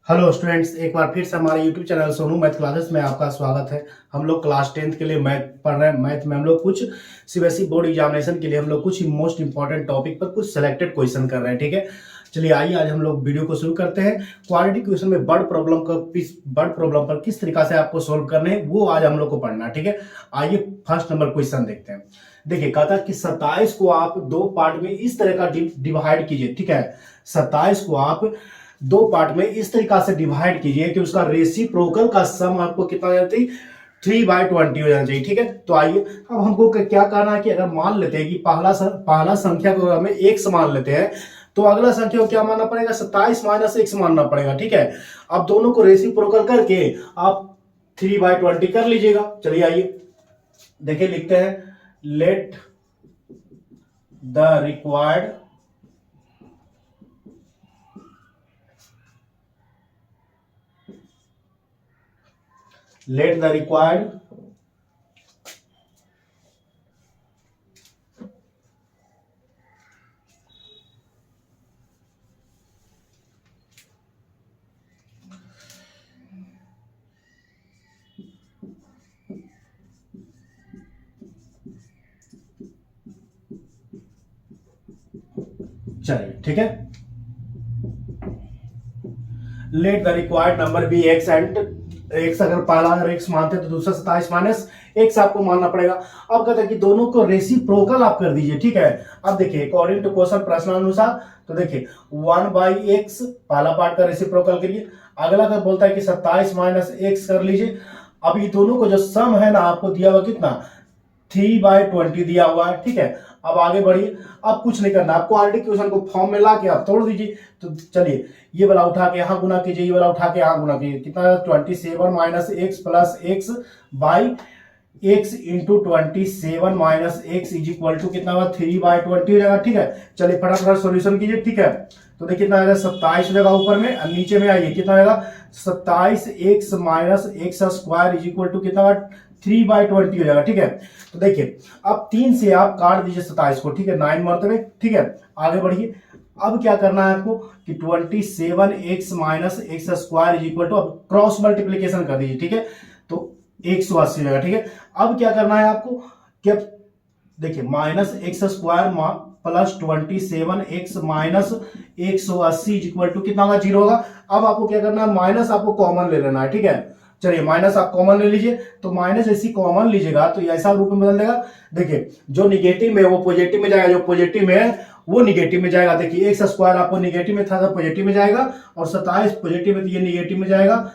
Hello students, एक बार फिर से हमारे YouTube channel Sonu math classes में आपका स्वागत है। हम लोग क्लास 10th के लिए मैथ पढ़ रहे हैं। मैथ में हम लोग कुछ सीबीएसई बोर्ड एग्जामिनेशन के लिए हम लोग कुछ मोस्ट इंपॉर्टेंट टॉपिक पर कुछ सेलेक्टेड क्वेश्चन कर रहे हैं। ठीक है, चलिए आइए आज हम लोग वीडियो को शुरू करते हैं। क्वाड्रेटिक क्वेश्चन में बर्ड प्रॉब्लम पर किस तरीका से आपको सोल्व करने हैं वो आज हम लोग को पढ़ना है। ठीक है, आइए फर्स्ट नंबर क्वेश्चन देखते हैं। देखिए, कहता है कि 27 को आप दो पार्ट में इस तरह का डिवाइड कीजिए। ठीक है, 27 को आप दो पार्ट में इस तरीका से डिवाइड कीजिए कि उसका रेसिप्रोकल का सम आपको कितना हो जाना चाहिए, 3/20 हो जाना चाहिए। ठीक है, तो आइए अब हमको क्या करना है कि अगर मान लेते हैं कि पहला संख्या को हमें x मान लेते हैं तो अगला संख्या को क्या मानना पड़ेगा, 27 - x मानना पड़ेगा। ठीक है, अब दोनों को रेसिप्रोकल करके आप 3/20 कर लीजिएगा। चलिए आइए देखिए, लिखते हैं लेट द रिक्वायर्ड चलिए ठीक है, let the required number be x and x, अगर पहला अगर एक्स मानते हैं तो दूसरा 27 - एक्स आपको मानना पड़ेगा। अब कहते हैं कि दोनों को रेसिप्रोकल आप कर दीजिए। ठीक है, अब देखिए अकॉर्डिंग टू क्वेश्चन प्रश्नानुसार, तो देखिए 1/x पहला पार्ट का रेसिप्रोकल करिए, अगला का बोलता है कि 27 - एक्स कर लीजिए। अब ये दोनों को जो सम है ना आपको दिया हुआ कितना, 3/20 दिया हुआ है। ठीक है, अब आगे बढ़िए, अब कुछ नहीं करना, आपको ऑलरेडी क्वेश्चन को फॉर्म में ला के आप तोड़ दीजिए। तो चलिए ये वाला उठा के यहाँ गुना कीजिए, ये वाला उठा के यहाँ गुना कीजिए, कितना 27 - x plus x by x into 27 - x is equal to कितना हुआ, 3/20 हो जाएगा। ठीक है, चलिए फटाफट सॉल्यूशन कीजिए। ठीक है, तो देखिए कितना आएगा, 27 हो जाएगा ऊपर में, और नीचे में आइए कितना आएगा, 27x - x square is equal to कितना हुआ, 3/20 हो जाएगा। ठीक है, तो देखिए अब 3 से आप काट दीजिए 27 को। ठीक है, 9 मरतबे। ठीक है, आगे बढ़िए, अब क्या करना है आपको कि 27x - x square is equal to, अब क्रॉस मल्टीप्लीकेशन कर दीजिए। ठीक है, तो 180 हो जाएगा। ठीक है, अब क्या करना है आपको कि देखिए -x square plus 27x - 180 is equal to कितना होगा, 0 होगा। अब आपको क्या करना है, माइनस आपको कॉमन ले लेना है। ठीक है, चलिए माइनस आप कॉमन ले लीजिए, तो माइनस ऐसी कॉमन लीजिएगा तो ऐसा रूप में बदल देगा। देखिए जो निगेटिव में वो पॉजिटिव में जाएगा, जो पॉजिटिव में है वो निगेटिव में जाएगा। देखिए एक्स स्क्वायर आपको निगेटिव में था तो पॉजिटिव में जाएगा, और 27 पॉजिटिव में तो ये निगेटिव में जाएगा।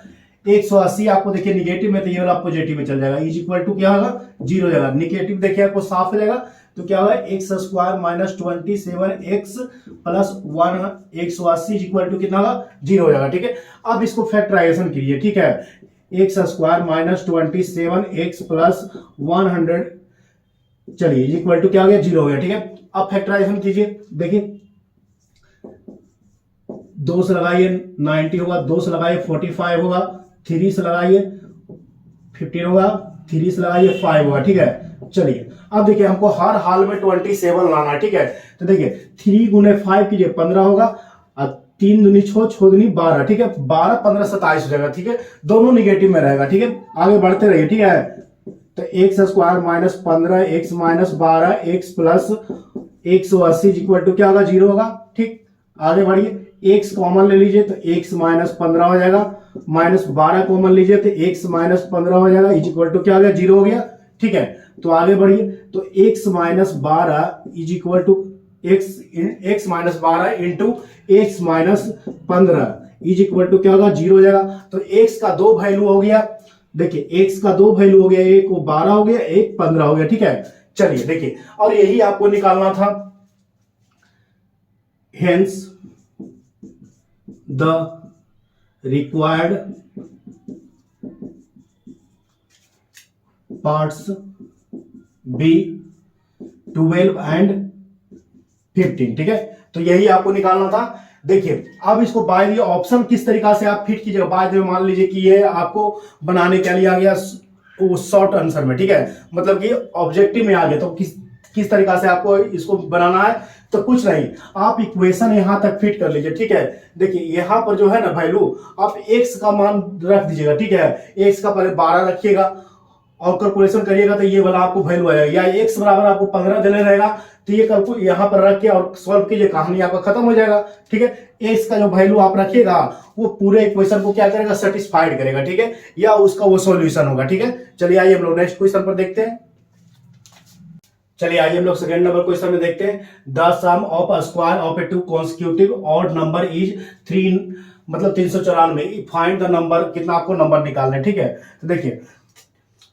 180 आपको देखिए निगेटिव में तो ये वाला पॉजिटिव में चल जाएगा, इज इक्वल टू क्या होगा, 0 हो जाएगा। निगेटिव देखिए आपको साफ हो जाएगा, तो क्या होगा, x square minus 27x plus 180 is equal to कितना होगा, 0 हो जाएगा। ठीक है, अब इसको फैक्टराइजेशन कीजिए। ठीक है, x square minus 27x plus 100, चलिए इक्वल टू क्या हो गया, 0 हो गया। ठीक है, अब फैक्टराइजेशन कीजिए। देखिए 2 से लगाइए 90 होगा, 2 से लगाइए 45 होगा, 3 से लगाइए 15 होगा, 3 से लगाइए 5 होगा। ठीक है, चलिए अब देखिए हमको हर हाल में 27 लाना है। ठीक है, तो देखिए 3 गुने 5 कीजिए 15 होगा, और 3 दूनी 6, 6 दूनी 12। ठीक है, 12 15 27 हो जाएगा। ठीक है, दोनों निगेटिव में रहेगा। ठीक है, आगे बढ़ते रहिए। ठीक है, तो x square minus 15 x minus 12 x plus 180 equal to क्या होगा, 0 होगा। ठीक, आगे बढ़िए, एक्स कॉमन ले लीजिए तो एक्स माइनस 15 हो जाएगा, माइनस 12 कॉमन लीजिए तो एक्स माइनस 15 हो जाएगा, इज इक्वल टू क्या हो गया, 0 हो गया। ठीक है, तो आगे बढ़िए, तो x minus 12 is equal to x minus 12 into x minus 15 is equal to क्या होगा, 0 हो जाएगा। तो एक्स का दो वैल्यू हो गया, देखिए एक्स का दो वैल्यू हो गया, एक 12 हो गया, एक 15 हो गया। ठीक है, चलिए देखिए, और यही आपको निकालना था। Hence the required parts be 12 and 15। ठीक है, तो यही आपको निकालना था। देखिए अब इसको बाय द ऑप्शन किस तरीका से आप फिट कीजिएगा। बाय द मान लीजिए कि ये आपको बनाने के लिए आ गया शॉर्ट आंसर में। ठीक है, मतलब कि ऑब्जेक्टिव में आ गया, तो किस तरीका से आपको इसको बनाना है, तो कुछ नहीं, आप इक्वेशन यहां तक फिट कर लीजिए, ठीक है। देखिए यहां पर जो है ना वैल्यू, आप x का मान रख दीजिएगा, ठीक है। x का पहले 12 रखिएगा और कैलकुलेशन करिएगा तो ये वाला आपको वैल्यू आएगा, या x बराबर आपको 15 देने रहेगा, तो ये कैलकुलेट यहां पर रख के और सॉल्व कीजिए, कहानी आपका खत्म हो जाएगा, ठीक है। x का जो वैल्यू आप रखिएगा वो पूरे इक्वेशन को क्या करेगा, सेटिस्फाइड करेगा, ठीक है, या उसका वो सॉल्यूशन होगा, ठीक है। चलिए आइए हम लोग नेक्स्ट क्वेश्चन पर देखते हैं। चलिए आइए हम लोग सेकंड नंबर क्वेश्चन में देखते हैं। The sum of a square of a two consecutive odd number is 3, मतलब 394। फाइंड द नंबर, कितना आपको नंबर निकालना है, ठीक है। तो देखिए,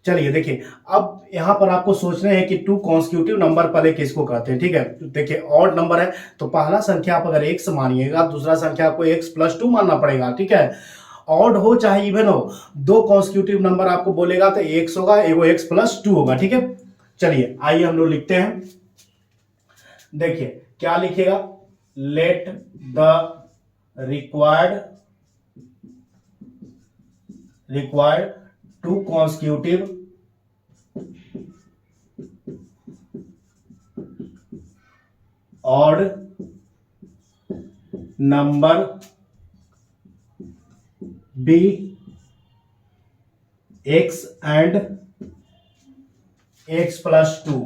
चलिए देखिए, अब यहां पर आपको सोचना है कि टू कॉन्सिक्यूटिव नंबर पहले किसको कहते हैं, ठीक है। देखिए ऑड नंबर है तो पहला संख्या आप अगर x मानिएगा, दूसरा संख्या आपको x प्लस 2 मानना पड़ेगा, ठीक है। ऑड हो चाहे इवन हो, दो कॉन्सिक्यूटिव नंबर आपको बोलेगा तो x होगा, एगो x प्लस 2 होगा, ठीक है। चलिए आइए हम लोग लिखते हैं। देखिए क्या लिखेगा, let the required two consecutive odd number be x and x plus 2,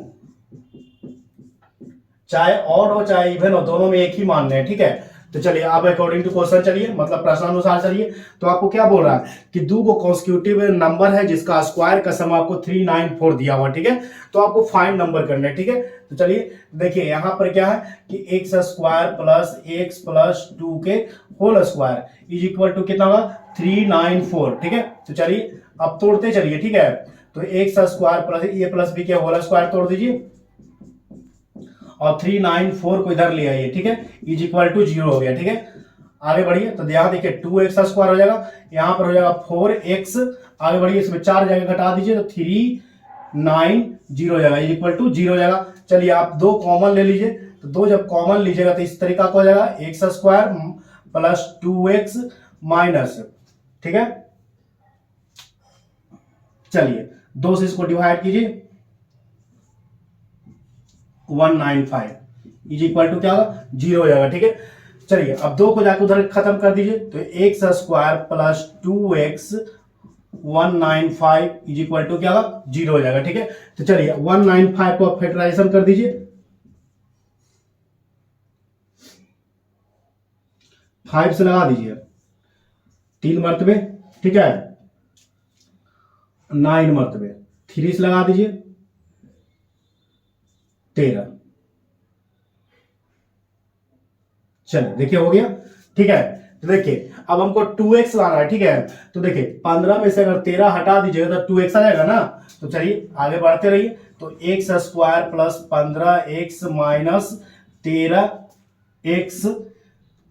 चाहे ऑड हो चाहे इवन हो, दोनों में एक ही मानने हैं, ठीक है। तो चलिए आप अकॉर्डिंग टू क्वेश्चन चलिए, मतलब प्रश्नानुसार चलिए। तो आपको क्या बोल रहा है कि दो को कॉन्सिक्यूटिव नंबर है जिसका स्क्वायर का सम आपको 394 दिया हुआ, ठीक है। तो आपको फाइंड नंबर करना है, ठीक है। तो चलिए देखिए यहां पर क्या है कि x square plus x plus 2 के whole square is equal to कितना होगा, 394, ठीक है। तो चलिए अब तोड़ते चलिए, ठीक है। तो एक्स स्क्वायर प्लस ए प्लस बी के होल स्क्वायर तोड़ दीजिए और 394 को इधर ले आइए, ठीक है, इज इक्वल टू 0 हो गया, ठीक है। आगे बढ़िए, तो यहां देखिए 2x स्क्वायर हो जाएगा, यहां पर हो जाएगा 4x, आगे बढ़िए इसमें 4 जगह घटा दीजिए तो 390 हो जाएगा, इज इक्वल टू 0 हो जाएगा। चलिए आप दो कॉमन ले लीजिए, तो दो जब कॉमन लीजिएगा तो इस तरीका का हो जाएगा, x square plus 2x minus, ठीक है। चलिए दो से इसको डिवाइड कीजिए, 195 इज इक्वल टू क्या होगा, 0 हो जाएगा, ठीक है। चलिए अब दो को जाकर उधर खत्म कर दीजिए, तो x square plus 2x 195 is equal to क्या होगा, 0 हो जाएगा, ठीक है। तो चलिए 195 को फैक्टराइजेशन कर दीजिए, 5 से लगा दीजिए 3 मरतबे, ठीक है, 9 मरतबे, 3 से लगा दीजिए 13। चलिए देखिए हो गया, ठीक है। तो देखिए अब हमको 2x लाना है, ठीक है। तो देखिए 15 में से अगर 13 हटा दीजिएगा तो 2x आ जाएगा ना। तो चलिए आगे बढ़ते रहिए, तो x square plus 15x minus 13x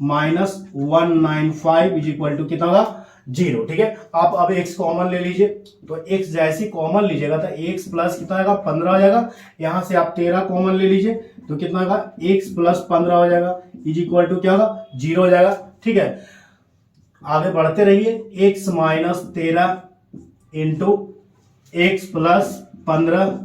minus 195 is equal to कितना होगा, 0, ठीक है। आप अब x कॉमन ले लीजिए, तो x जैसी कॉमन लीजिएगा तो x प्लस कितना आएगा, 15 हो जाएगा। यहां से आप 13 कॉमन ले लीजिए तो कितना होगा, x प्लस 15 हो जाएगा, इज इक्वल टू क्या होगा, 0 हो जाएगा, ठीक है। आगे बढ़ते रहिए, x minus 13 into x plus 15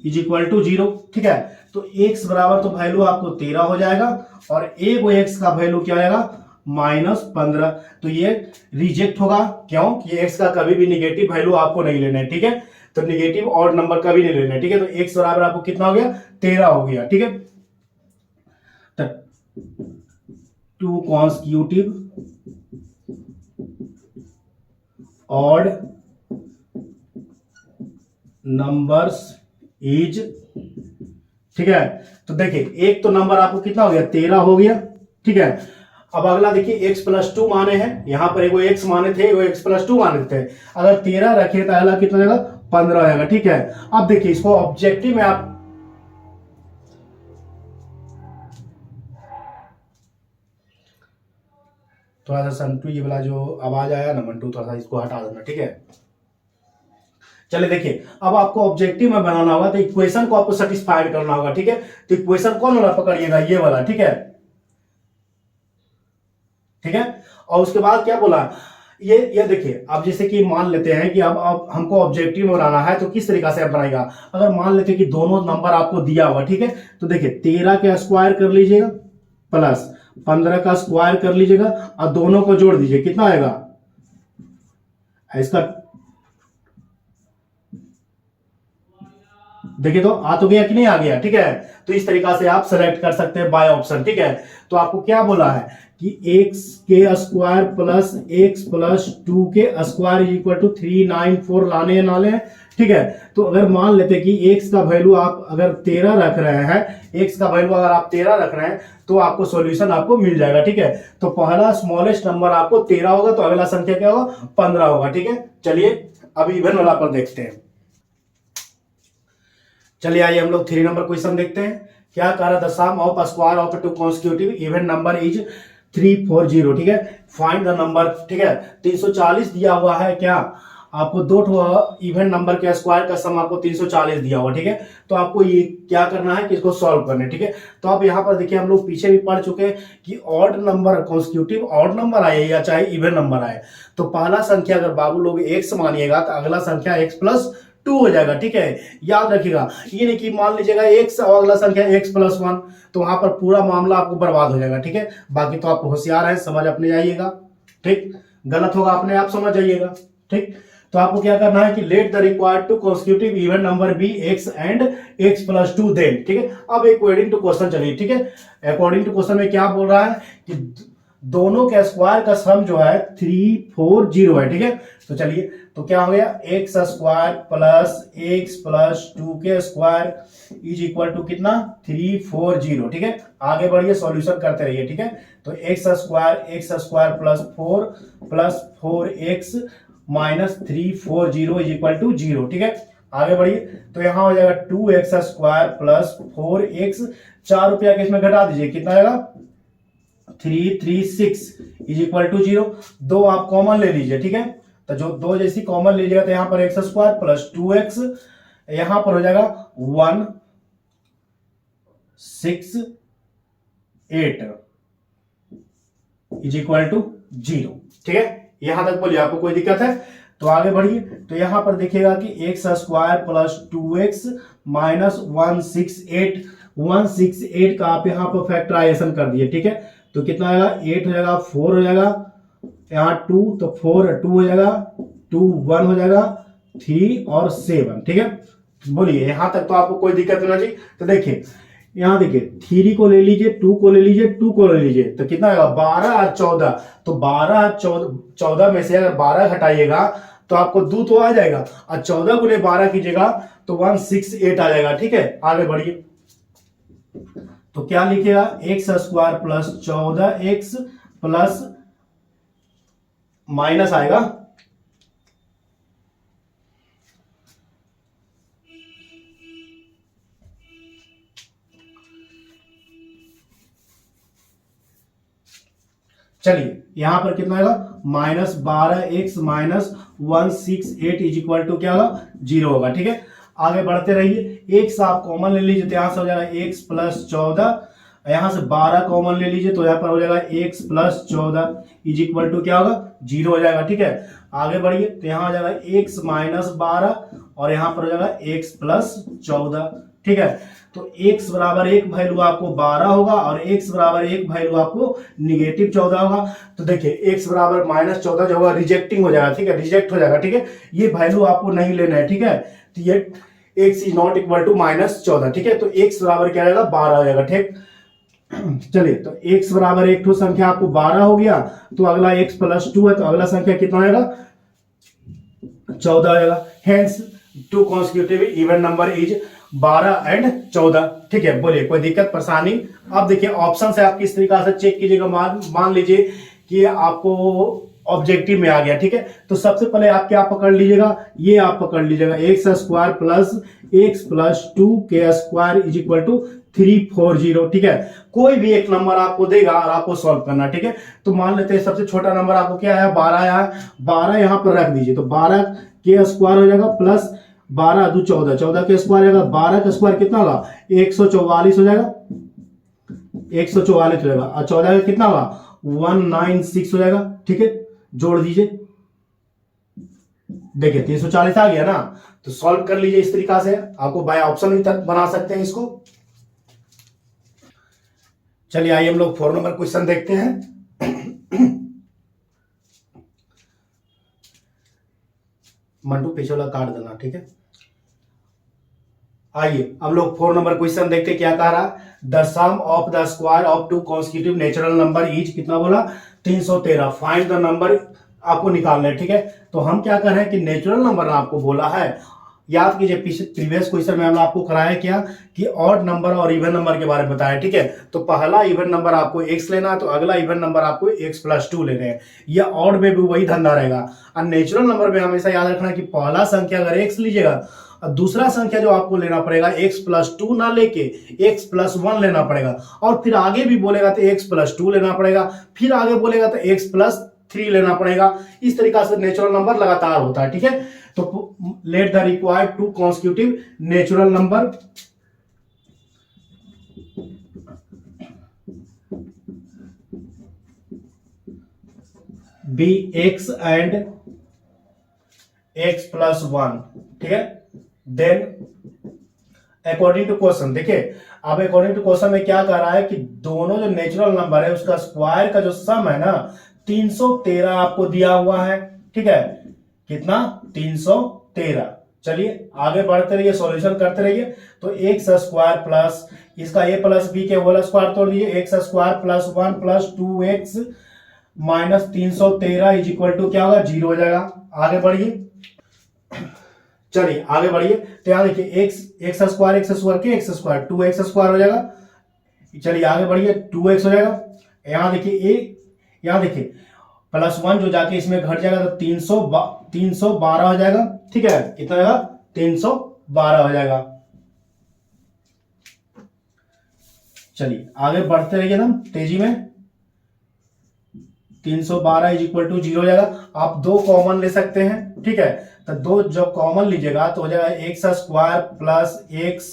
is equal to 0, ठीक है। तो x बराबर तो वैल्यू आपको 13 हो जाएगा और एक x का वैल्यू क्या आएगा, -15। तो ये रिजेक्ट होगा, क्यों कि x का कभी भी निगेटिव वैल्यू आपको नहीं लेना है, ठीक है। तो निगेटिव और नंबर कभी नहीं लेना है, ठीक है। तो x बराबर आपको कितना हो गया, 13 हो गया, ठीक है। तो to consecutive odd numbers is, ठीक है। तो देखिए एक तो नंबर आपको कितना हो गया, 13 हो गया, ठीक है। अब अगला देखिए x प्लस 2 माने हैं, यहां पर एगो x माने थे, एगो x प्लस 2 माने थे। अगर 13 रखे तो अगला कितना जाएगा, 15 आएगा, ठीक है। अब देखिए इसको ऑब्जेक्टिव में आप थोड़ा सा संटू, ये वाला जो आवाज आया ना मंटू, थोड़ा सा इसको हटा देना, ठीक है। चलिए देखिए अब आपको ऑब्जेक्टिव में बनाना होगा तो इक्वेशन को आपको सेटिस्फाइड करना होगा, ठीक है। तो इक्वेशन कौन वाला पकड़िएगा, ये वाला, ठीक है, ठीक है। और उसके बाद क्या बोला, ये देखिए, अब जैसे कि मान लेते हैं कि अब हमको ऑब्जेक्टिव में बनाना है, तो किस तरीका से आप बनाएगा। अगर मान लेते हैं कि दोनों नंबर आपको दिया हुआ, ठीक है, तो देखिए 13 का स्क्वायर कर लीजिएगा प्लस 15 का स्क्वायर कर लीजिएगा और दोनों को जोड़ दीजिए, कितना आएगा इसका, देखिए तो आ तो गया कि नहीं आ गया, ठीक है। तो इस तरीका से आप सेलेक्ट कर सकते हैं बाय ऑप्शन, ठीक है। तो आपको क्या बोला है कि x के स्क्वायर प्लस x प्लस 2 के स्क्वायर इज इक्वल टू 394 लाने नाले हैं, ठीक है। तो अगर मान लेते कि x का वैल्यू आप अगर 13 रख रहे हैं, x का वैल्यू अगर आप 13 रख रहे हैं तो आपको सॉल्यूशन आपको मिल जाएगा, ठीक है। तो पहला स्मॉलेस्ट नंबर आपको 13 होगा, तो अगला संख्या क्या होगा 15 होगा, ठीक है। चलिए अब इवन वाला पर देखते हैं। चलिए आइए हम लोग 3 नंबर क्वेश्चन देखते हैं। क्या कह रहा, the sum of square of two constitutive even number is 340, ठीक है। फाइंड द नंबर, ठीक है। 340 दिया हुआ है, क्या आपको दो इवन नंबर के स्क्वायर का सम आपको 340 दिया हुआ, ठीक है। तो आपको ये क्या करना है कि इसको सॉल्व करना है, ठीक है। तो आप यहाँ पर देखिए, हम लोग पीछे भी पढ़ चुके हैं कि odd number constitutive odd number आए या चाहे इवन नंबर आए, तो पहला संख्या अगर बाबू लोग x मानिएगा तो अगला संख्या x प्लस 2 हो जाएगा, ठीक है। याद रखिएगा, ये नहीं कि मान लीजिएगा x और अगला संख्या x प्लस 1, तो वहां पर पूरा मामला आपको बर्बाद हो जाएगा, ठीक है। बाकी तो आप होशियार हैं, समझ अपने जाइएगा, ठीक। गलत होगा अपने आप समझ जाइएगा, ठीक। तो आपको क्या करना है कि let the required two constitutive even number be x and x plus 2 then, ठीक है। अब अकॉर्डिंग टू क्वेश्चन चलिए, ठीक है। अकॉर्डिंग टू क्वेश्चन में क्या बोल रहा है कि दोनों के स्क्वायर का सम जो है 340 है, ठीक है। तो चलिए, तो क्या हो गया x square plus x plus 2 के स्क्वायर इज इक्वल टू कितना 340, ठीक है। आगे बढ़िए, सॉल्यूशन करते रहिए, ठीक है। तो x square plus 4x minus 340 is equal to 0, ठीक है। आगे बढ़िए, तो यहां हो जाएगा 2x स्क्वायर प्लस 4x, 4 रुपया के इसमें घटा दीजिए, कितना आएगा 336 इज इक्वल टू 0। दो आप कॉमन ले लीजिए, ठीक है। तो जो दो जैसी कॉमन लीजिएगा तो यहां पर x स्क्वायर प्लस 2x, यहां पर हो जाएगा 168 इज इक्वल टू 0, ठीक है। यहां तक बोलिए, आपको कोई दिक्कत है तो आगे बढ़िए। तो यहां पर देखिएगा कि x square plus 2x minus 168 का आप यहां पर फैक्टराइजेशन कर दिए, ठीक है। तो कितना आएगा 8 हो जाएगा, 4 हो जाएगा, यहाँ 2 तो 4 2 हो जाएगा, 2 1 हो जाएगा, 3 और 7, ठीक है। बोलिए यहां तक तो आपको कोई दिक्कत नहीं चाहिए। तो देखिए यहां देखिए 3 को ले लीजिए, 2 को ले लीजिए, 2 को ले लीजिए, तो कितना आएगा 12 और 14। तो 12 14 में से अगर 12 घटाइएगा तो आपको 2 तो आ जाएगा, और 14 गुने 12 कीजिएगा तो 168 आ जाएगा, ठीक है। आगे बढ़िए, तो क्या लिखेगा x square plus 14x plus minus आएगा चलिए यहां पर कितना आएगा minus 12x minus 168 is equal to क्या होगा 0 होगा, ठीक है। आगे बढ़ते रहिए, x आप कॉमन ले लीजिए तो यहां से हो जाएगा x प्लस 14, यहां से 12 कॉमन ले लीजिए तो यहां पर हो जाएगा x plus 14 is equal to क्या होगा 0 हो जाएगा, ठीक है। आगे बढ़िए, तो यहां हो जाएगा x माइनस 12 और यहां पर हो जाएगा x प्लस 14, ठीक है। तो x बराबर 1 वैल्यू आपको 12 होगा और x बराबर 1 वैल्यू आपको निगेटिव 14 होगा। तो देखिए x बराबर माइनस 14 जो होगा रिजेक्टिंग हो जाएगा, ठीक है, रिजेक्ट हो जाएगा, ठीक है। ये वैल्यू आपको नहीं लेना है, ठीक है। तो ये x is not equal to minus 14, ठीक है। तो x बराबर क्या रहेगा 12 हो जाएगा, ठीक। चलिए, तो x बराबर एक ठो संख्या आपको 12 हो गया, तो अगला x प्लस 2 है, तो अगला संख्या कितना आएगा 14 आएगा। Hence two constitutive even number is 12 and 14, ठीक है। बोलिए कोई दिक्कत परेशानी। अब देखिए ऑप्शन से आप किस तरीका से चेक कीजिएगा। मान लीजिए कि आपको ऑब्जेक्टिव में आ गया, ठीक है। तो सबसे पहले आप क्या पकड़ लीजिएगा, ये आप पकड़ लीजिएगा x square plus x plus 2 के स्क्वायर इज इक्वल टू 340, ठीक है। कोई भी एक नंबर आपको देगा और आपको सॉल्व करना, ठीक है। तो मान लेते हैं सबसे छोटा नंबर आपको क्या है 12 आया है, 12 यहां पर रख दीजिए, तो 12 के स्क्वायर हो जाएगा प्लस 12 2 14, 14 के स्क्वायर होगा, 12 का स्क्वायर कितना होगा 144 हो जाएगा, 144 हो जाएगा, और 14 का कितना होगा 196 हो जाएगा, ठीक है। जोड़ दीजिए। देखिए 340 आ गया ना, तो सॉल्व कर लीजिए इस तरीका से। आपको बाय ऑप्शन भी तक बना सकते हैं इसको। चलिए आइए हम लोग 4 नंबर क्वेश्चन देखते हैं। मंटू पीछे वाला काट देना, ठीक है। आइए हम लोग 4 नंबर क्वेश्चन देखते हैं क्या कह रहा है। The sum of the square of two constitutive natural number is कितना बोला, 313। फाइंड द नंबर आपको निकालना है, ठीक है। तो हम क्या कर रहे हैं कि नेचुरल नंबर आपको बोला है। याद कीजिए प्रीवियस क्वेश्चन में हमने आपको कराया क्या कि ऑड नंबर और इवन नंबर के बारे में बताया, ठीक है। तो पहला इवन नंबर आपको x लेना है, तो अगला इवन नंबर आपको x+2 लेने हैं। या ऑड में भी वही धंधा रहेगा। और नेचुरल नंबर में हमेशा याद रखना कि पहला संख्या अगर x लीजिएगा और दूसरा संख्या जो आपको लेना पड़ेगा x+2 ना लेके x+1 लेना पड़ेगा। और फिर आगे भी बोलेगा तो x+2 लेना पड़ेगा, फिर आगे बोलेगा तो x+3 लेना पड़ेगा। इस तरीका से नेचुरल नंबर लगातार होता है, ठीक है। तो let the required two constitutive natural number be x and x+1, ठीक है। देन अकॉर्डिंग टू क्वेश्चन, देखिए अब अकॉर्डिंग टू क्वेश्चन में क्या कह रहा है कि दोनों जो नेचुरल नंबर है उसका स्क्वायर का जो सम है ना 313 आपको दिया हुआ है, ठीक है। कितना, 313। चलिए आगे बढ़ते रहिए, सॉल्यूशन करते रहिए। तो एक्स स्क्वायर प्लस इसका a प्लस बी के होल स्क्वायर तोड़ दीजिए, x square plus 1 plus 2x minus 313 is equal to क्या होगा, 0 हो जाएगा। आगे बढ़िए, चलिए आगे बढ़िए। तो यहां देखिए एक्स स्क्वायर के एक्स स्क्वायर 2x स्क्वायर हो जाएगा। चलिए आगे बढ़िए, 2x हो जाएगा। यहां देखिए +1 जो जाके इसमें घट जाएगा तो 312 हो जाएगा, ठीक है। कितना होगा, 312 हो जाएगा। चलिए आगे बढ़ते रहिए एकदम तेजी में। 312 इज इक्वल टू 0 हो जाएगा। आप दो कॉमन ले सकते हैं, ठीक है। तो दो जब कॉमन लीजिएगा तो हो जाएगा x square plus x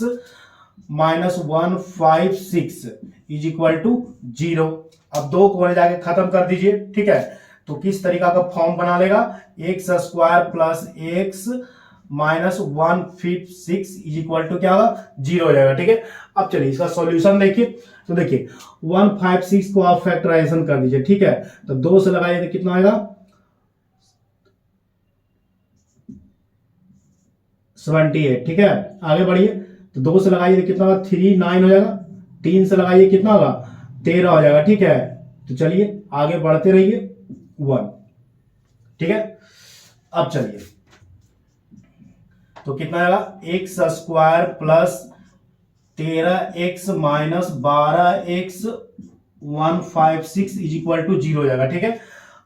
minus 156 is equal to 0। अब दो को जाके खत्म कर दीजिए, ठीक है। तो किस तरीका का फॉर्म बना लेगा, x square plus x minus 156 is equal to क्या होगा, 0 हो जाएगा, ठीक है। अब चलिए इसका सॉल्यूशन देखिए। तो देखिए 156 को आप फैक्टराइजेशन कर दीजिए, ठीक है। तो 2 से लगाइए तो कितना आएगा, 78, ठीक है। आगे बढ़िए, तो 2 से लगाइए तो कितना होगा, 39 हो जाएगा। 3 से लगाइए कितना होगा, 13 हो जाएगा, ठीक है। तो चलिए आगे बढ़ते रहिए, 1, ठीक है। अब चलिए तो कितना आएगा, x square plus 13x minus 12x 156 is equal to 0 हो जाएगा, ठीक है।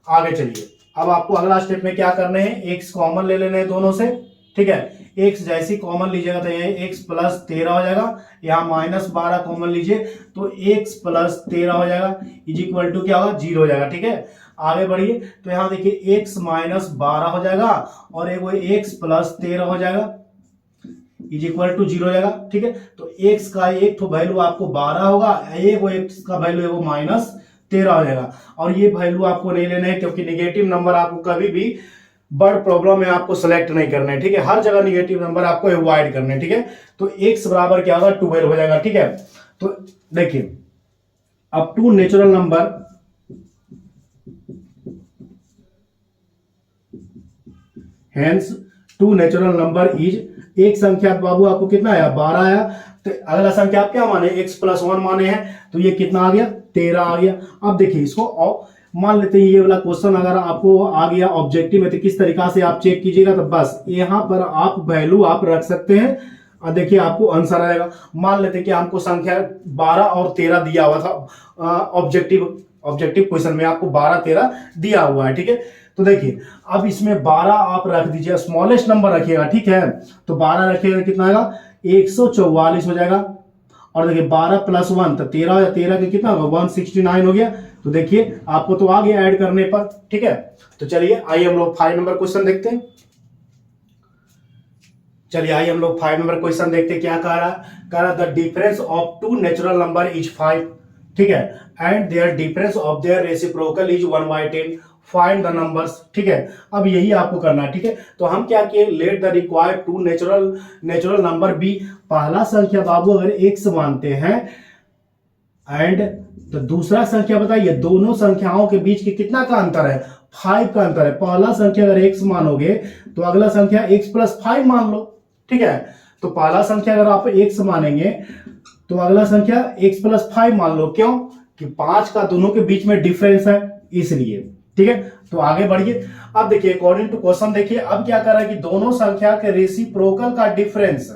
आगे चलिए, अब आपको अगला स्टेप में क्या करने हैं, x कॉमन ले लेने हैं दोनों से, ठीक है। x जैसी कॉमन लीजिएगा तो ये x प्लस 13 हो जाएगा। यहाँ माइनस 12 कॉमन लीजिए तो x प्लस 13 हो जाएगा इज इक्वल टू क्या होगा, 0 हो जाएगा, ठीक है। आगे बढ़िए, तो यहाँ देखिए x माइनस 12 हो जाएगा और एक वो x प्लस 13 हो जाएगा इज इक्वल टू 0 हो जाएगा, ठीक है। तो x का एक तो वैल्यू आपको 12 होगा, एक वो x का वैल्यू है वो माइनस 13 हो जाएगा। और ये वैल्यू आपको नहीं लेना है क्योंकि नेगेटिव नंबर आपको कभी भी बड़ प्रॉब्लम में आपको सेलेक्ट नहीं करना है, ठीक है। हर जगह नेगेटिव नंबर आपको अवॉइड करना है, ठीक है। तो x बराबर क्या होगा, 12 हो जाएगा, ठीक है। तो देखिए अब two natural number hence two natural number is, एक संख्या बाबू आपको कितना आया, 12 आया। तो अगला संख्या आप क्या माने, x प्लस 1 माने हैं, तो ये कितना आ गया, 13 आ गया। अब देखिए इसको मान लेते हैं ये वाला क्वेश्चन अगर आपको आ गया ऑब्जेक्टिव में तो किस तरीका से आप चेक कीजिएगा, तो बस यहां पर आप वैल्यू आप रख सकते हैं और देखिए आपको आंसर आएगा। मान लेते हैं कि हमको संख्या 12 और 13 दिया हुआ था, ऑब्जेक्टिव क्वेश्चन में आपको 12 13 दिया हुआ है, ठीक है। तो देखिए अब इसमें 12 आप रख दीजिए, स्मॉलेस्ट नंबर रखिएगा, ठीक है। तो 12 रखिएगा कितना आएगा, 144 हो जाएगा। और देखिए 12 प्लस 1 तो 13, 13 के कितना होगा, 169 हो गया। तो देखिए आपको तो आ गया ऐड करने पर, ठीक है। तो चलिए आइए हम लोग 5 नंबर क्वेश्चन देखते हैं। चलिए आइए हम लोग 5 नंबर क्वेश्चन देखते हैं क्या कह रहा the difference of two natural number is 5, ठीक है। And their difference of their reciprocal is 1/10, find the numbers, ठीक है। अब यही आपको करना है, ठीक है। तो हम क्या किए, let the required two natural number be, पहला संख्या बाबू अगर x मानते हैं एंड तो दूसरा संख्या बताइए, दोनों संख्याओं के बीच के कितना का अंतर है, 5 का अंतर है। पहला संख्या अगर x मानोगे तो अगला संख्या x प्लस 5 मान लो, ठीक है। तो पहला संख्या अगर आप x मानेंगे तो अगला संख्या x प्लस 5 मान लो, क्यों कि 5 का दोनों के बीच में डिफरेंस है इसलिए, ठीक है। तो आगे बढ़िए, अब देखिए अकॉर्डिंग टू क्वेश्चन देखिए अब क्या कर रहा है कि दोनों संख्या के रेसिप्रोकल का डिफरेंस,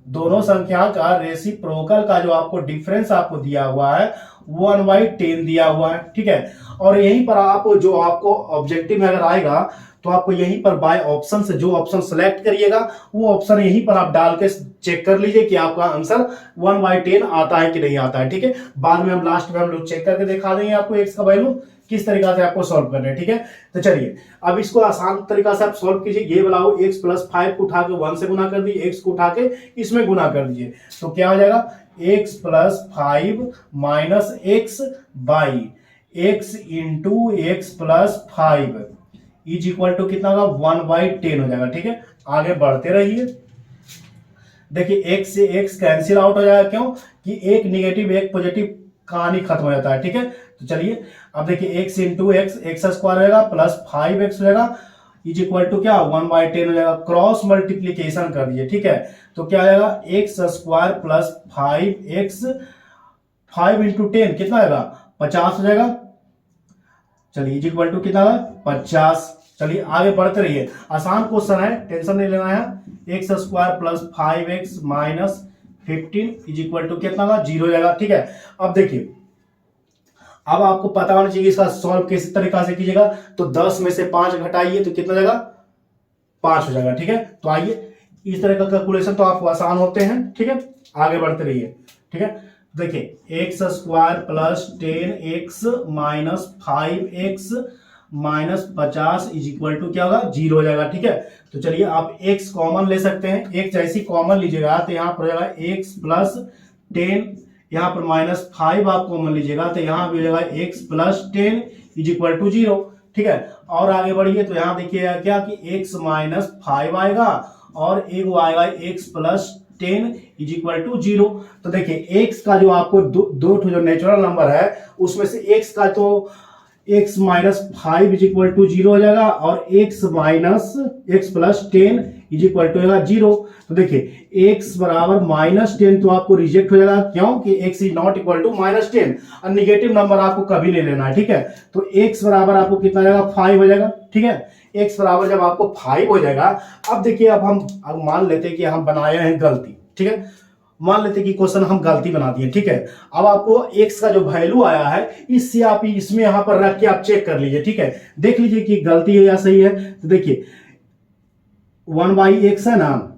दोनों संख्या का रेसिप्रोकल का जो आपको डिफरेंस आपको दिया हुआ है 1/10 दिया हुआ है, ठीक है। और यहीं पर आप जो आपको ऑब्जेक्टिव में अगर आएगा तो आपको यहीं पर बाय ऑप्शन से जो ऑप्शन सेलेक्ट करिएगा वो ऑप्शन यहीं पर आप डाल के चेक कर लीजिए कि आपका आंसर 1/10 आता है कि नहीं आता है, ठीक है। बाद में हम लास्ट में हम लोग चेक करके दिखा देंगे आपको एक्स का वैल्यू किस तरीका से आपको सॉल्व करना है, ठीक है। तो चलिए अब इसको आसान तरीका से आप सॉल्व कीजिए। ये बनाओ x प्लस 5 को उठा के 1 से गुना कर दीजिए, x को उठा के इसमें गुना कर दीजिए, तो क्या हो जाएगा x plus 5 minus x by x into x plus 5 is equal to कितना होगा 1/10 हो जाएगा, ठीक है। आगे बढ़ते रहिए, देखिए x से x कैंसिल आउट हो जाएगा, क्यों कि एक निगेटिव एक पॉजिटिव कहानी खत्म हो जाता है, ठीक है। तो चलिए अब देखिए x इंटू एक्स स्क्वायर रहेगा प्लस 5x हो जाएगा इज इक्वल टू क्या 1/10 हो जाएगा। क्रॉस मल्टीप्लीकेशन कर दीजिए, ठीक है। तो क्या आएगा x square plus 5x 5 into 10 कितना आएगा 50 हो जाएगा। चलिए इज इक्वल टू कितना 50। चलिए आगे बढ़ते रहिए, आसान क्वेश्चन है, टेंशन नहीं लेना है। X square plus 5x minus 15 is equal to कितना होगा 0 हो जाएगा, ठीक है। अब देखिए अब आपको पता होना चाहिए इसका सॉल्व किस तरीका से कीजिएगा। तो 10 में से 5 घटाइए तो कितना जाएगा 5 हो जाएगा, ठीक है। तो आइए इस तरह का कैलकुलेशन तो आपको आसान होते हैं, ठीक है। आगे बढ़ते रहिए, ठीक है। देखिए x square plus 10x minus 5x minus 50 is equal to क्या होगा 0 हो जाएगा, ठीक है। तो चलिए आप x कॉमन ले सकते हैं, x जैसी कॉमन लीजिएगा तो यहाँ पर हो जाएगा x प्लस 10, यहाँ पर माइनस 5 आप कॉमन लीजिएगा तो यहाँ भी हो जाएगा x plus 10 is equal to 0, ठीक है। और आगे बढ़िए तो यहाँ देखिएगा क्या कि x माइनस 5 आएगा और एक आएगा x plus 10 is equal to 0। तो देखिए x का जो आपको दो जो नेचुरल नंबर है उसमें से x का तो x minus 5 is equal to 0 हो जाएगा और x minus x plus 10 is equal to 0। तो देखिए x बराबर माइनस 10 तो आपको रिजेक्ट हो जाएगा, क्यों कि x is not equal to minus 10 और निगेटिव नंबर आपको कभी नहीं लेना है, ठीक है। तो x बराबर आपको कितना जाएगा 5 हो जाएगा, ठीक है। x बराबर जब आपको 5 हो जाएगा, अब देखिए अब मान लेते हैं कि हम बनाए हैं गलती, ठीक है। मान लेते कि क्वेश्चन हम गलती बना दिए, ठीक है। अब आपको x का जो वैल्यू आया है इससे आप इसमें यहां पर रख के आप चेक कर लीजिए, ठीक है। देख लीजिए कि गलती है या सही है। तो देखिए 1/x है ना,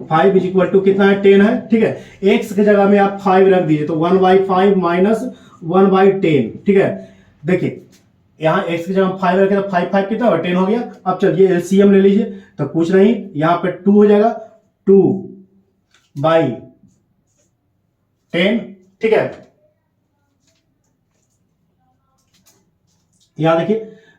5 इज इक्वल टू कितना है 10 है, ठीक है। x की जगह में आप 5 रख दीजिए तो 1/5 माइनस 1/10, ठीक है। देखिए यहाँ x की जगह 5 रखे तो 5 5 कितना होगा 10 हो गया। अब चलिए एलसीएम ले लीजिए तो कुछ नहीं, यहाँ पे 2 हो जाएगा 2/10, ठीक है। यहाँ देखिए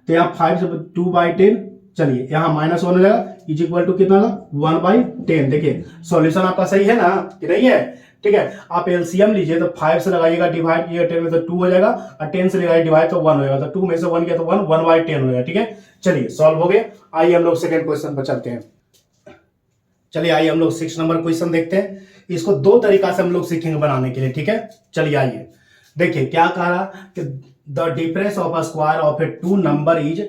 तो यहाँ 5 से 2/10, चलिए यहाँ -1 हो जाएगा इज इक्वल टू कितना होगा 1/10। देखिए सॉल्यूशन आपका सही है ना कि नहीं है, ठीक है। आप एलसीएम लीजिए तो 5 से लगाइएगा डिवाइड कीजिएगा 10 में तो 2 हो जाएगा और 10 से लगाइए डिवाइड तो 1 हो जाएगा, तो 2 में से 1 गया तो 1/10 हो जाएगा, ठीक है। चलिए सॉल्व हो गया। आइए हम लोग सेकंड क्वेश्चन पर चलते हैं। चलिए आइए हम लोग 6 नंबर क्वेश्चन देखते हैं। इसको 2 तरीका से हम लोग सीखेंगे बनाने के लिए, ठीक है। चलिए आइए देखिए क्या कह रहा कि the difference of a square of A 2 number is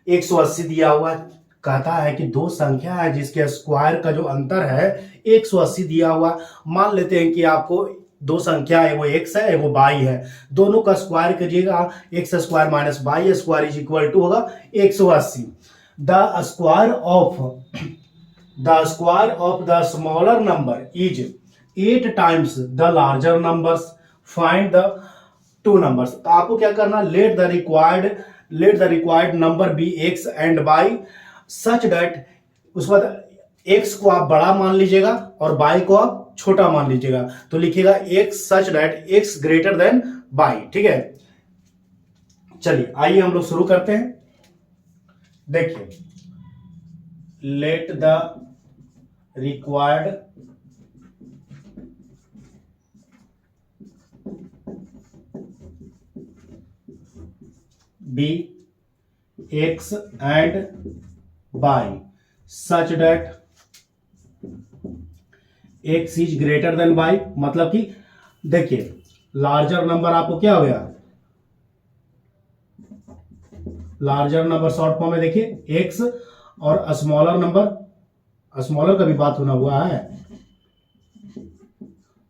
180 दिया हुआ है। कहता है कि 2 संख्या है जिसके स्क्वायर का जो अंतर है 180 दिया हुआ। मान लेते हैं कि आपको 2 संख्या है, वो x है वो y है, दोनों का स्क्वायर करिएगा x square minus y square is equal to होगा 180। The square of the smaller number is 8 times the larger numbers, find the 2 numbers. तो आपको क्या करना, let the required number be x and y such that, उसके बाद x को आप बड़ा मान लीजिएगा और y को आप छोटा मान लीजिएगा। तो लिखिएगा x such that x greater than y, ठीक है। चलिए आइए हम लोग शुरू करते हैं। देखिए, let the required be x and y such that x is greater than y, मतलब कि देखिए लार्जर नंबर आपको क्या हो गया, लार्जर नंबर शॉर्ट फॉर्म में देखिए एक्स, और स्मॉलर नंबर, स्मॉलर का भी बात होना हुआ है,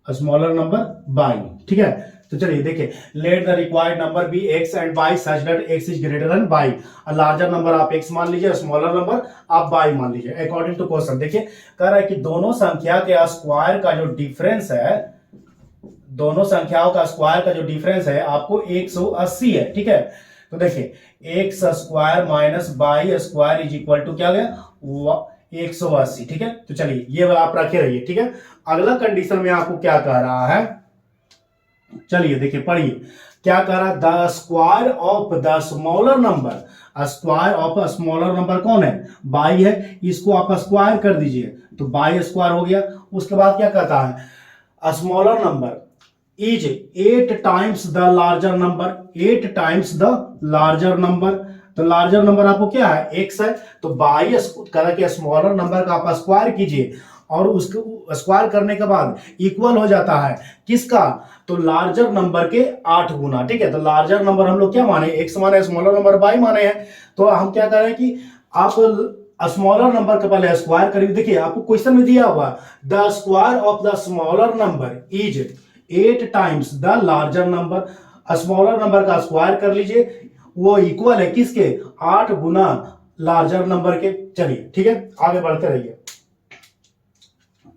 स्मॉलर नंबर बाई, ठीक है। तो चलिए देखिए, let the required number be x and y such that x is greater than y. Larger number आप एक्स मान लीजिए, स्मॉलर नंबर आप बाई मान लीजिए अकॉर्डिंग टू क्वेश्चन। देखिए कह रहा है कि दोनों संख्या के स्क्वायर का जो डिफरेंस है, दोनों संख्याओं का स्क्वायर का जो डिफरेंस है आपको 180 है, ठीक है। तो देखिए x square minus y square is equal to क्या गया 180, ठीक है। तो चलिए ये वाला आप रखे रहिए, ठीक है। अगला कंडीशन में आपको क्या कह रहा है, चलिए देखिए पढ़िए क्या कह रहा है, the square of the smaller number, square of smaller number कौन है, बाई है, इसको आप स्क्वायर कर दीजिए तो बाई स्क्वायर हो गया। उसके बाद क्या कहता है, smaller number is 8 times the larger number, 8 times the larger number. तो लार्जर नंबर आपको क्या है, एक्स है, तो बाई कह के स्मॉलर नंबर का आप स्क्वायर कीजिए और उसको स्क्वायर करने के बाद इक्वल हो जाता है किसका, तो लार्जर नंबर के 8 गुना, ठीक है। तो लार्जर नंबर हम लोग क्या माने, एक्स माने, स्मॉलर नंबर बाई माने हैं। तो हम क्या करें कि आप स्मॉलर नंबर के पहले स्क्वायर करिए। देखिए आपको क्वेश्चन में दिया हुआ the square of the smaller number is 8 times the larger number, smaller number का स्क्वायर कर लीजिए, वो इक्वल है किसके, 8 गुना लार्जर नंबर के। चलिए ठीक है, आगे बढ़ते रहिए।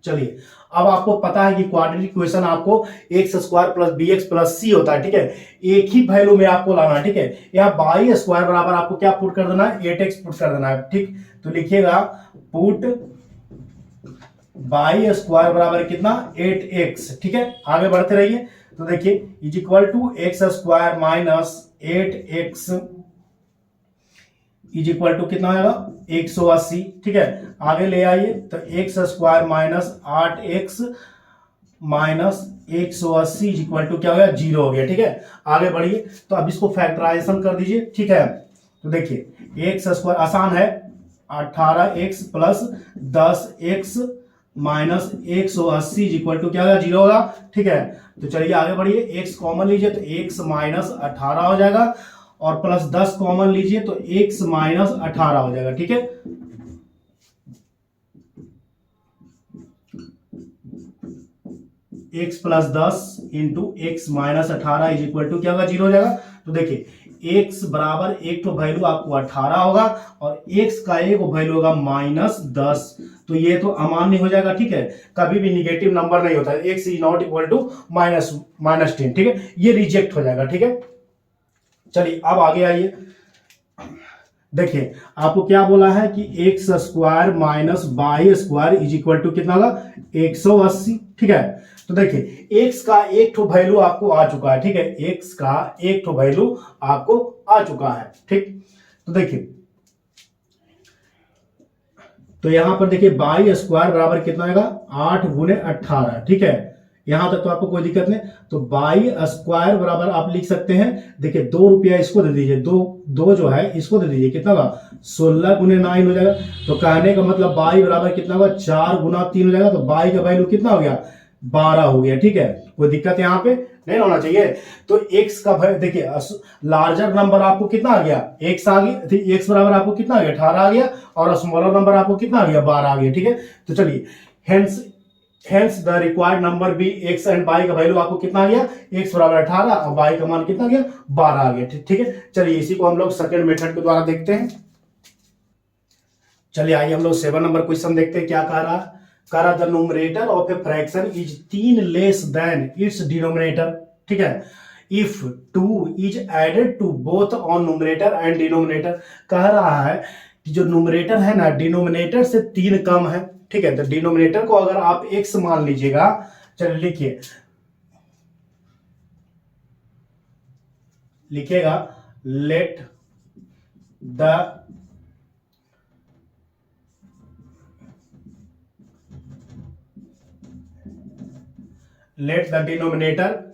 चलिए अब आपको पता है कि क्वाड्रेटिक इक्वेशन आपको x square plus b x plus c होता है, ठीक है। एक ही वैल्यू में आपको लाना है, ठीक है। यहाँ बाई स्क्वायर बराबर आपको क्या पुट कर देना है, 8x पुट कर देना है, ठीक। तो लिखिएगा पुट बाई स्क्वायर बराबर कितना 8x, ठीक है। आगे बढ़ते रहिए। तो देखिए is equal to x square minus 8x is equal to कितना आएगा 180, ठीक है। आगे ले आइए तो x square minus 8x minus 180 is equal to क्या हो गया 0 हो गया, ठीक है। आगे बढ़िए, तो अब इसको फैक्टराइजेशन कर दीजिए, ठीक है। तो देखिए एक्स स्क्वायर आसान है, 18x plus 10x minus 180 is equal to क्या होगा 0 होगा, ठीक है। तो चलिए आगे बढ़िए, x कॉमन लीजिए तो x माइनस 18 हो जाएगा, और प्लस 10 कॉमन लीजिए तो x माइनस 18 हो जाएगा, ठीक है। x plus 10 into x minus 18 is equal to क्या होगा 0 हो जाएगा। तो देखिए x बराबर एक तो वैल्यू आपको 18 होगा और x का एक वैल्यू होगा -10, तो ये तो अमान्य हो जाएगा, ठीक है। कभी भी निगेटिव नंबर नहीं होता है, x is not equal to -10, ठीक है, ये रिजेक्ट हो जाएगा, ठीक है। चलिए अब आगे आइए, देखिए आपको क्या बोला है कि x square minus y square is equal to कितना होगा 180, ठीक है। तो देखिए एक्स का एक ठो वैल्यू आपको आ चुका है, ठीक है, एक्स का एक ठो वैल्यू आपको आ चुका है, ठीक। तो देखिए तो यहां पर देखिए बाई स्क्वायर बराबर कितना आएगा 8 गुने 18, ठीक है। यहां तक तो आपको कोई दिक्कत नहीं। तो बाई स्क्वायर बराबर आप लिख सकते हैं, देखिए 2 रुपया इसको दे दीजिए, दो जो है इसको दे दीजिए, कितना होगा 16 गुने 9 हो जाएगा। तो कहने का मतलब बाई बराबर कितना होगा 4 गुना 3 हो जाएगा। तो बाई का वैल्यू कितना हो गया 12 हो गया, ठीक है। कोई दिक्कत यहाँ पे नहीं होना चाहिए। तो एक्स का देखिए लार्जर नंबर आपको कितना आ गया एक्स आ गया, एक्स बराबर आपको कितना आ गया 18 आ गया, और स्मॉलर नंबर आपको कितना आ गया 12 आ गया, ठीक है। तो चलिए hence the required number be x and y का वैल्यू आपको कितना आ गया एक्स बराबर 18 और बाई का मान कितना आ गया 12 आ गया, ठीक है। चलिए इसी को हम लोग सेकंड मेथड के द्वारा देखते हैं। चलिए आइए हम लोग 7 नंबर क्वेश्चन देखते हैं क्या कह रहा the numerator of a fraction is 3 less than its denominator, ठीक है, if 2 is added to both on numerator and denominator. कह रहा है कि जो न्यूमरेटर है ना डिनोमिनेटर से 3 कम है, ठीक है। तो डिनोमिनेटर को अगर आप x मान लीजिएगा, चलिए लिखिएगा let the denominator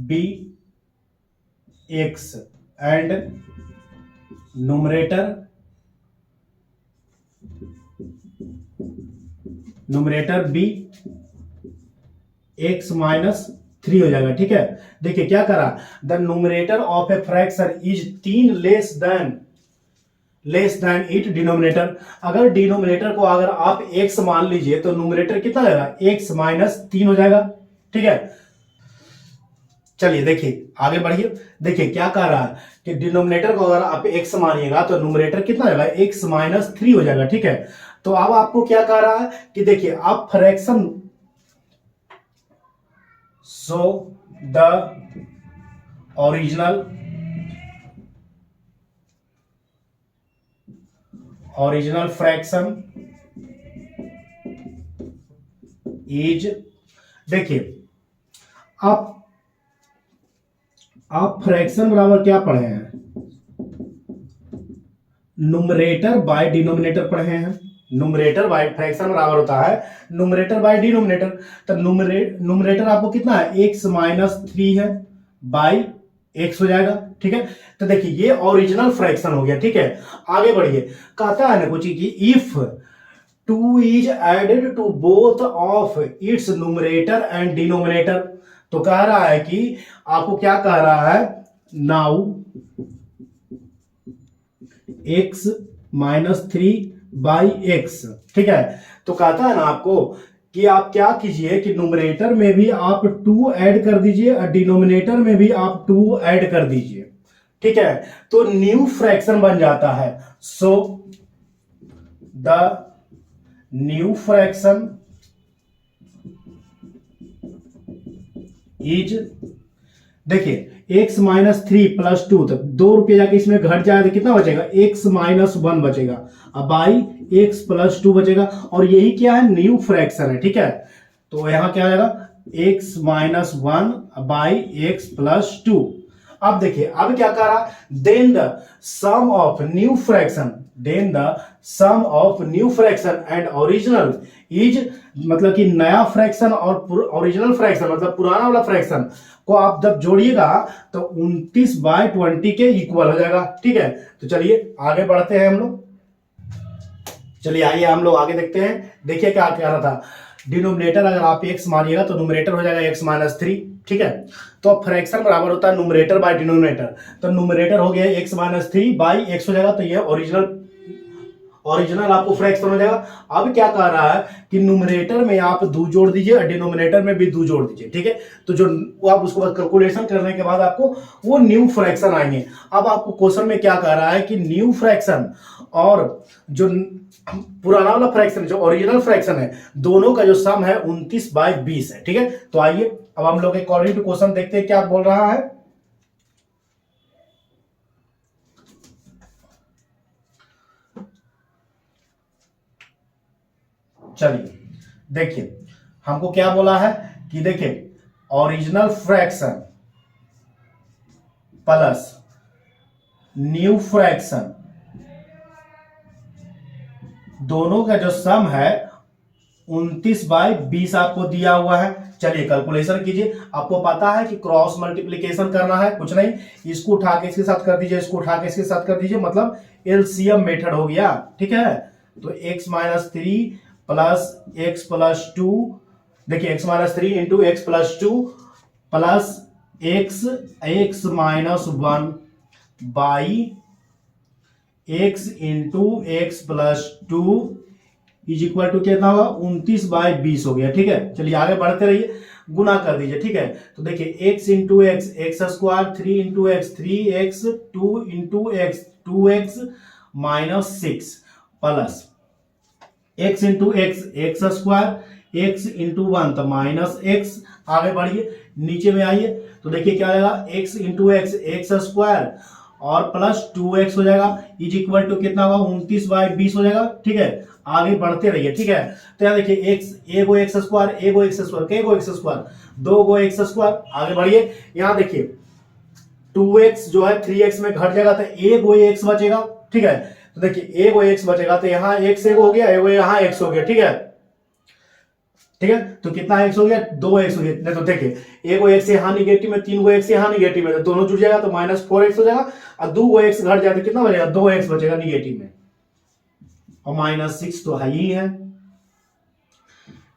be x and numerator be x minus 3 हो जाएगा। ठीक है, देखिए क्या करा, the numerator of a fraction is 3 less than it denominator. अगर डिनोमिनेटर को अगर आप x मान लीजिए तो न्यूमरेटर कितना जाएगा, x माइनस 3 हो जाएगा। ठीक है, चलिए देखिए आगे बढ़िए, देखिए क्या कह रहा है कि डिनोमिनेटर को अगर आप x मानिएगा तो न्यूमरेटर कितना जाएगा, x माइनस 3 हो जाएगा। ठीक है, तो अब आपको क्या कह रहा है कि देखिए आप fraction so the original fraction is, देखिए आप फ्रैक्शन बराबर क्या पढ़े हैं, नुमरेटर बाय डिनोमिनेटर पढ़े हैं। नुमरेटर बाय फ्रैक्शन बराबर होता है नुमरेटर बाय डिनोमिनेटर। तो नुमरेटर आपको कितना है, x माइनस 3 है बाई x हो जाएगा। ठीक है, तो देखिए ये ओरिजिनल फ्रैक्शन हो गया। ठीक है, आगे बढ़िए, कहता है ना कुछ कि if 2 is added to both of its numerator and denominator, तो कह रहा है कि आपको क्या कह रहा है, now x minus 3 by x. ठीक है, तो कहता है ना आपको कि आप क्या कीजिए कि न्यूमरेटर में भी आप 2 ऐड कर दीजिए और डिनोमिनेटर में भी आप 2 ऐड कर दीजिए। ठीक है, तो न्यू फ्रैक्शन बन जाता है। So the new fraction is, देखिए x माइनस 3 प्लस 2, तो 2 रुपये जाके इसमें घट जाए तो कितना बचेगा, x माइनस 1 बचेगा, अब बाई x प्लस 2 बचेगा, और यही क्या है, न्यू फ्रैक्शन है। ठीक है, तो यहां क्या आएगा, x minus 1 by x plus 2। अब देखिए अब क्या कह रहा, then the sum of new fraction and original is, मतलब कि नया फ्रैक्शन और ओरिजिनल फ्रैक्शन मतलब पुराना वाला फ्रैक्शन को आप जब जोड़िएगा तो 29/20 के इक्वल हो जाएगा। ठीक है, तो चलिए आगे बढ़ते हैं हम लोग, चलिए आइए हम लोग आगे देखते हैं। देखिए क्या कह रहा था, डिनोमिनेटर अगर आप x मानिएगा तो न्यूमरेटर हो जाएगा x माइनस 3। ठीक है, तो अब फ्रैक्शन बराबर होता है न्यूमरेटर बाय डिनोमिनेटर, तो न्यूमरेटर हो गया x माइनस 3 बाई x हो जाएगा, तो ये ओरिजिनल आपको फ्रैक्शन हो जाएगा। अब क्या कह रहा है कि न्यूमरेटर में आप 2 जोड़ दीजिए और डिनोमिनेटर में भी 2 जोड़ दीजिए। ठीक है, तो जो वो आप उसको कैलकुलेशन करने के बाद आपको वो न्यू फ्रैक्शन आएंगे। अब आपको क्वेश्चन में क्या कह रहा है कि न्यू फ्रैक्शन और जो पुराना वाला फ्रैक्शन, जो ओरिजिनल फ्रैक्शन है, दोनों का जो सम है 29/20 है। ठीक है, तो आइए अब हम लोग अकॉर्डिंग टू क्वेश्चन देखते हैं क्या बोल रहा है। चलिए देखिए हमको क्या बोला है कि देखिए original fraction plus new fraction दोनों का जो सम है 29/20 आपको दिया हुआ है। चलिए कैलकुलेशन कीजिए, आपको पता है कि क्रॉस मल्टीप्लिकेशन करना है, कुछ नहीं, इसको उठा के इसके साथ कर दीजिए, इसको उठा के इसके साथ कर दीजिए, मतलब एलसीएम मेथड हो गया। ठीक है, तो x minus 3 plus x plus 2, देखिए x minus 3 into x plus 2 plus x minus 1 by x into x plus 2 is equal to कितना होगा, 29/20 हो गया। ठीक है, चलिए आगे बढ़ते रहिए, गुना कर दीजिए। ठीक है, तो देखिए x into x x square, 3 into x 3x, 2 into x 2x minus 6 plus x into x x square, x into 1 तो माइनस x। आगे बढ़िए, नीचे में आइए तो देखिए क्या आएगा, x into x x square और प्लस 2x हो जाएगा, इज इक्वल टू कितना होगा, 29/20 हो जाएगा। ठीक है, आगे बढ़ते रहिए। ठीक है, तो यहाँ देखिए x एगो एक्स स्क्वायर, एगो एक्स स्क्वायर, केगो एक्स स्क्वायर, 2 गो एक्स स्क्वायर। आगे बढ़िए, यहाँ देखिए 2x जो है 3x में घट जाएगा तो एक वो x बचेगा, ठीक है। तो देखिए एक वो x बचेगा तो यहाँ x एक हो गया, एक यहाँ x हो गया, ठीक है। ठीक है, तो कितना x हो गया, 2x हो गया। नहीं तो देखिए एक वो x यहाँ निगेटिव में, 3 वो x यहाँ निगेटिव में, तो दोनों जुड़ जाएगा तो -4x हो जाएगा, और 2 वो x घट जाए तो कितना बचेगा, 2x बचेगा निगेटिव में, और -6 तो है ही है।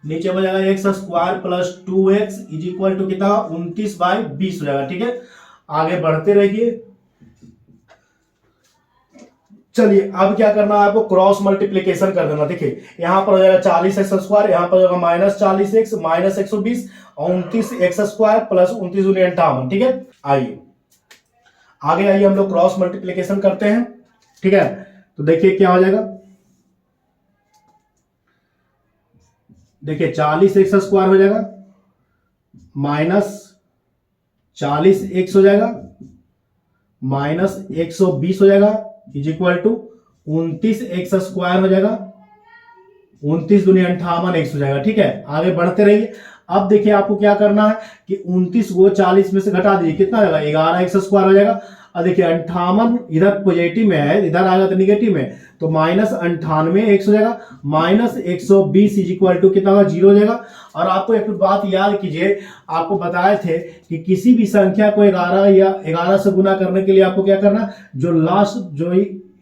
नीचे बचेगा x² plus 2x is equal to कितना, 29/20 हो जाएगा, ठीक है। आगे बढ़ते रहिए। चलिए अब क्या करना है आपको, क्रॉस मल्टीप्लीकेशन कर देना। देखिए यहां पर हो जाएगा 40x², यहां पर हो जाएगा -40x -120 और 29x² प्लस 29 दूनी 58, ठीक है। आइए आगे आइए हम लोग क्रॉस मल्टीप्लीकेशन करते हैं, ठीक है। तो देखिए क्या हो जाएगा, देखिए 40x² हो जाएगा -40x हो जाएगा -120 हो जाएगा इज इक्वल टू 29x² हो जाएगा, 29 दूनी 58x हो जाएगा, ठीक है। आगे बढ़ते रहिए। अब देखिए आपको क्या करना है कि 29 को 40 में से घटा दीजिए, कितना हो जाएगा, 11x² हो जाएगा। और देखिए 58 इधर पॉजिटिव में है, इधर आएगा तो निगेटिव में, तो -98x हो जाएगा, -120 इज इक्वल टू कितना होगा, 0 हो जाएगा। और आपको एक बात याद कीजिए, आपको बताए थे कि किसी भी संख्या को 11 या 11 से गुना करने के लिए आपको क्या करना, जो लास्ट जो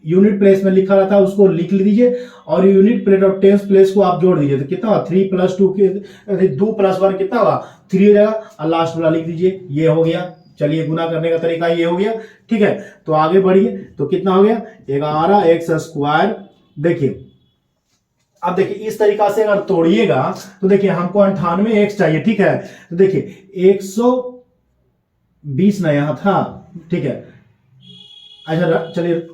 यूनिट प्लेस में लिखा रहता है उसको लिख लीजिए, और यूनिट प्लेस और टेंस प्लेस को आप जोड़ दीजिए, तो कितना होगा, 3 + 2 2 + 1 कितना होगा, 3 हो जाएगा, और लास्ट वाला लिख दीजिए, ये हो गया। चलिए गुना करने का तरीका ये हो गया, ठीक है। तो आगे बढ़िए, तो कितना हो गया, 11x²। देखिए अब देखिए इस तरीका से अगर तोड़िएगा तो देखिए हमको 98x चाहिए, ठीक है। तो देखिए 120 ना यहाँ था, ठीक है। अच्छा चलिए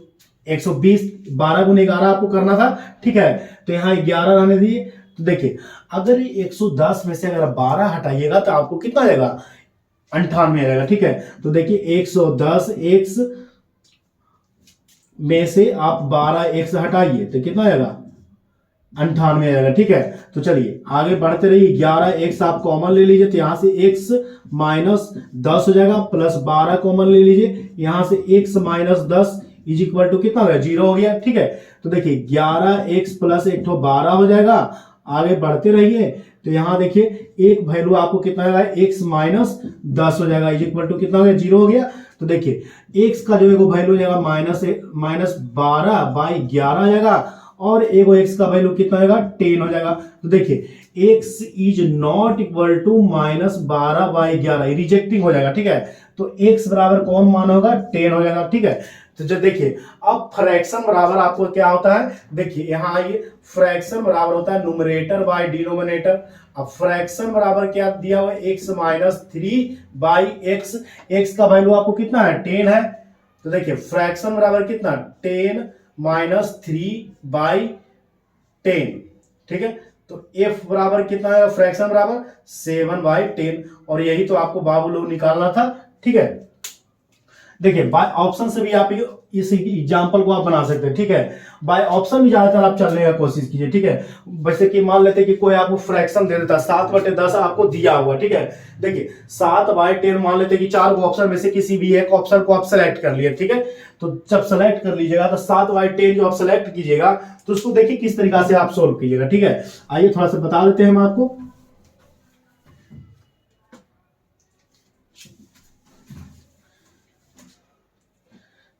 120 12 × 11 आपको करना था, ठीक है। तो यहाँ 11 रहने दीजिए। तो देखिए अगर 110 में से अगर 12 हटाइएगा तो आपको कितना आ जाएगा, 98 आ जाएगा, ठीक है। तो देखिए 110x में से आप 12x हटाइए तो कितना आ जाएगा, 98 आ जाएगा, ठीक है। तो चलिए आगे बढ़ते रहिए। 11x आप कॉमन ले लीजिए, तो यहां से x -10 हो जाएगा, प्लस 12 कॉमन ले लीजिए, यहां से x -10 इज इक्वल टू कितना हो गया, 0 हो गया, ठीक है। तो देखिए 11x प्लस 1 तो 12 हो जाएगा। आगे बढ़ते रहिए, तो यहां देखिए एक वैल्यू आपको कितना आएगा, x -10 हो जाएगा, इज इक्वल टू कितना हो गया, 0 हो गया। तो देखिए x का जो है वो वैल्यू हो जाएगा -12/11 आ जाएगा, और एगो x का वैल्यू कितना होगा, 10 हो जाएगा। तो देखिए x is not equal to -12/11, rejecting हो जाएगा, ठीक है। तो x बराबर कौन मान होगा, 10 हो जाएगा, ठीक है। तो जो देखिए अब फ्रैक्शन बराबर आपको क्या होता है, देखिए यहाँ आइए, फ्रैक्शन बराबर होता है न्यूमरेटर बाय डिनोमिनेटर। अब फ्रैक्शन बराबर क्या दिया हुआ है, x -3/x, x का वैल्यू आपको कितना है, 10 है। तो देखिए फ्रैक्शन बराबर कितना, 10 - 3/10, ठीक है। तो f बराबर कितना है, फ्रैक्शन बराबर 7/10, और यही तो आपको बाबू लोग निकालना था, ठीक है। देखिए बाय ऑप्शन से भी आप इस एग्जांपल को आप बना सकते हैं, ठीक है। बाय ऑप्शन भी ज्यादातर आप चलने का कोशिश कीजिए, ठीक है। वैसे कि मान लेते हैं कि कोई आपको फ्रैक्शन दे देता है, 7/10 आपको दिया हुआ, ठीक है। देखिए 7/10 मान लेते हैं कि 4 ऑप्शन में से किसी भी एक ऑप्शन को आप सेलेक्ट कर लिए, ठीक है। तो जब सेलेक्ट कर लीजिएगा तो 7/10 जो आप सेलेक्ट कीजिएगा तो उसको देखिए किस तरीका से आप सोल्व कीजिएगा, ठीक है। आइए थोड़ा सा बता देते हैं हम आपको।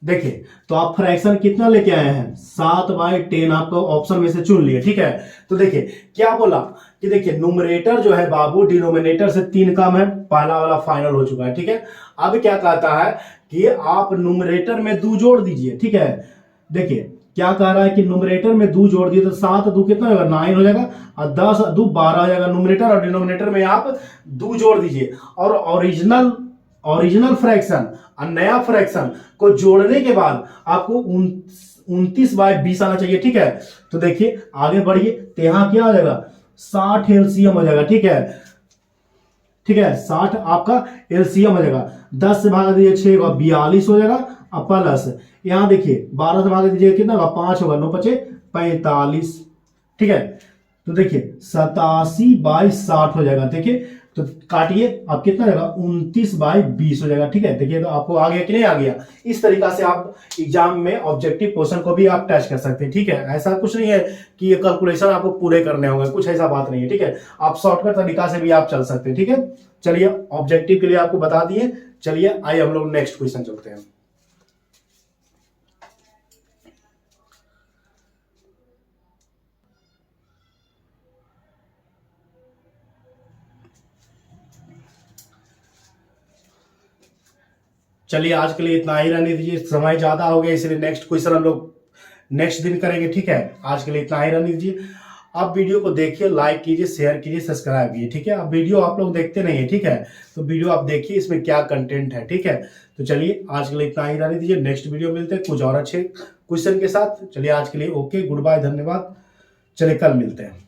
देखिए तो आप फ्रैक्शन कितना लेके आए हैं, 7/10 आपको ऑप्शन में से चुन लिए, ठीक है। तो देखिए क्या बोला कि देखिए न्यूमरेटर जो है बाबू डिनोमिनेटर से 3 कम है, पहला वाला फाइनल हो चुका है, ठीक है। अब क्या कहता है कि आप न्यूमरेटर में 2 जोड़ दीजिए, ठीक है। देखिए क्या कह रहा है कि न्यूमरेटर में 2 जोड़ दिए तो 7 2 कितना होगा, 9 हो जाएगा, और 10 2 12 हो जाएगा। न्यूमरेटर और डिनोमिनेटर में आप 2 जोड़ दीजिए, और ओरिजिनल फ्रैक्शन और नया फ्रैक्शन को जोड़ने के बाद आपको 29/20 आना चाहिए, ठीक है। तो देखिए आगे बढ़िए, तो यहां क्या हो जाएगा, 60 एलसीएम हो जाएगा, ठीक है, ठीक है। 60 आपका एलसीएम हो जाएगा, 10 से भाग दीजिए 6 होगा, 42 हो जाएगा, और प्लस यहां देखिए 12 से भाग दीजिए कितना होगा, 5 होगा, 9 × 5 = 45, ठीक है। तो देखिए 87/60 हो जाएगा। देखिए तो काटिए, आप कितना जाएगा 29/20 हो जाएगा। ठीक है, देखिए तो आपको आ गया कि नहीं आ गया। इस तरीका से आप एग्जाम में ऑब्जेक्टिव क्वेश्चन को भी आप टच कर सकते हैं। ठीक है, ऐसा कुछ नहीं है कि ये कैलकुलेशन आपको पूरे करने होंगे, कुछ ऐसा बात नहीं है। ठीक है, आप शॉर्टकट तरीका से भी आप चल सकते हैं। ठीक है, चलिए ऑब्जेक्टिव के लिए आपको बता दिए। चलिए आइए हम लोग नेक्स्ट क्वेश्चन चलते हैं। चलिए आज के लिए इतना ही रहने दीजिए, समय ज्यादा हो गया इसलिए नेक्स्ट क्वेश्चन हम लोग नेक्स्ट दिन करेंगे। ठीक है, आज के लिए इतना ही रहने दीजिए। आप वीडियो को देखिए, लाइक कीजिए, शेयर कीजिए, सब्सक्राइब कीजिए। ठीक है, अब वीडियो आप लोग देखते नहीं है। ठीक है, तो वीडियो आप देखिए इसमें क्या कंटेंट है। ठीक है, तो चलिए आज के लिए इतना ही रहने दीजिए, नेक्स्ट वीडियो मिलते हैं कुछ और अच्छे क्वेश्चन के साथ। चलिए आज के लिए ओके, गुड बाय, धन्यवाद। चलिए कल मिलते हैं।